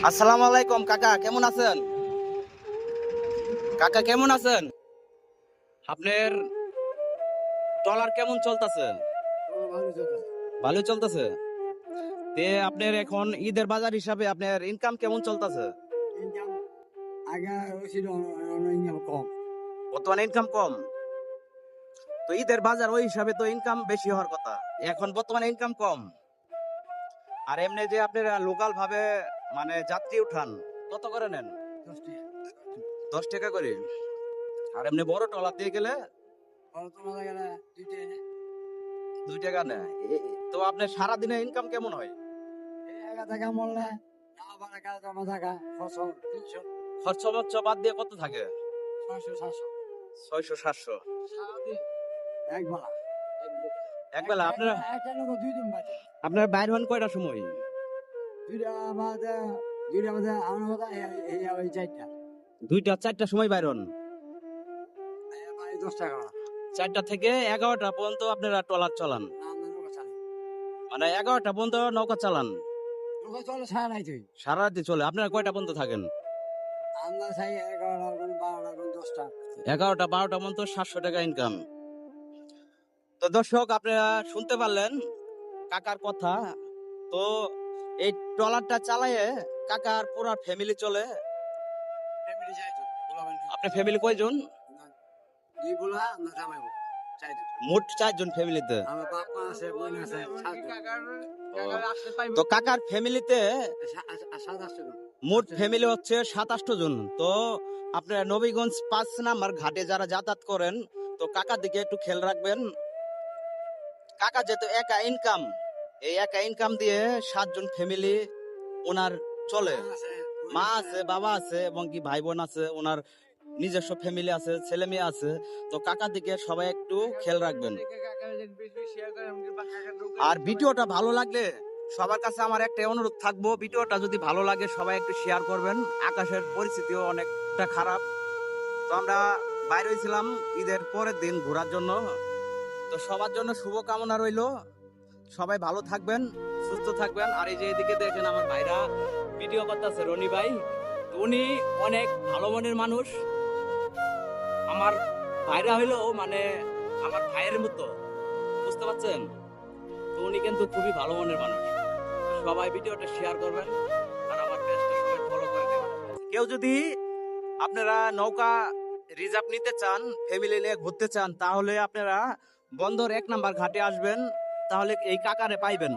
আসসালামু আলাইকুম কাকা, কেমন আছেন? কাকা কেমন আছেন? আপনার ট্রলার কেমন চলতেছে? ভালো চলতেছে। তে আপনার এখন ঈদের বাজার হিসাবে আপনার ইনকাম কেমন চলতেছে? ইনকাম আগে ছিল ইনকাম কম। বর্তমানে ইনকাম কম। তো ঈদের বাজার ওই হিসাবে তো ইনকাম বেশি হওয়ার কথা, এখন বর্তমানে ইনকাম কম। আর এমনি যে আপনারা লোকাল ভাবে মানে যাত্রী উঠান, কত করে নেন? 10 টাকা 10 টাকা করে। আর এমনি বড় ট্রলার দিয়ে গেলে তোমার গেলে 2 টাকা নেয়। 2 টাকা নেয়। তো আপনার সারাদিনে ইনকাম কেমন হয়? এই 1 টাকা মরলে আবার টাকা জমা থাকা ফসল 300 খরচ মরচ বাদ দিয়ে কত থাকে? 600 700 600 700। সারাদিন একবেলা একবেলা আপনারা একটা লোক 2 দিন বাঁচে। আপনারা বাইর হন কয়টার সময়? 2টা বাজে আমার কথা এই ওই 4টা 2টা 4টার সময় বাইর হন। ভাই 10 টাকা 4টা থেকে 11টা পর্যন্ত আপনারা ট্রলার চালান, আমরা নৌকা চালাই। মানে 11টা পর্যন্ত নৌকা চালান। নৌকা চলে সারা নাই তুই সারা রাতে চলে। আপনারা কয়টা পর্যন্ত থাকেন? আমরা চাই 11টা কোন 12টা কোন 10টা 11টা 12টা পর্যন্ত 700 টাকা ইনকাম। তো দর্শক, আপনারা শুনতে পারলেন কাকার কথা। তো এই ট্রলারটা চালায়ে কাকার পুরা ফ্যামিলি চলে। ফ্যামিলি যাই তো বলাবেন আপনার ফ্যামিলি কয়জন? দুই বলা আমরা জামাইবো চাই তো মোট 4জন ফ্যামিলিতে। আমার বাপ মা আছে বোন আছে তো কাকার ফ্যামিলিতে সাত আটশো জন মোট ফ্যামিলি হচ্ছে 27 জন। তো আপনার নবীগঞ্জ 5 নাম্বার ঘাটে যারা যাতায়াত করেন, তো কাকার দিকে একটু খেয়াল রাখবেন। কাকা যেহেতু একা ইনকাম, এই একা ইনকাম দিয়ে 7জন ফ্যামিলি ওনার চলে। মা আছে, বাবা আছে এবং কি ভাই বোন আছে, ওনার নিজস্ব ফ্যামিলি আছে, ছেলে মেয়ে আছে। তো কাকার দিকে সবাই একটু খেয়াল রাখবেন। আর ভিডিওটা ভালো লাগলে সবার কাছে আমার একটা অনুরোধ থাকবো, ভিডিওটা যদি ভালো লাগে সবাই একটু শেয়ার করবেন। আকাশের পরিস্থিতিও অনেকটা খারাপ। তো আমরা বাইরে হয়েছিলাম ঈদের পরের দিন ঘোরার জন্য। তো সবার জন্য শুভকামনা রইল। সবাই ভালো থাকবেন, সুস্থ থাকবেন। আর এই যে এদিকে দেখেন আমার ভাইরা ভিডিও করতেছে, রনি ভাই। তো উনি অনেক ভালো মনের মানুষ। আমার ভাইরা হইলো মানে আমার ভাইয়ের মতো, বুঝতে পারছেন? তো উনি কিন্তু খুবই ভালো মনের মানুষ। সবাই ভিডিওটা শেয়ার করবেন আর আমার পেজটা সবাই ফলো করে দেবেন। কেউ যদি আপনারা নৌকা রিজার্ভ নিতে চান, ফ্যামিলি নিয়ে ঘুরতে চান, তাহলে আপনারা বন্দর 1 নাম্বার ঘাটে আসবেন, তাহলে এই কাকারে পাইবেন।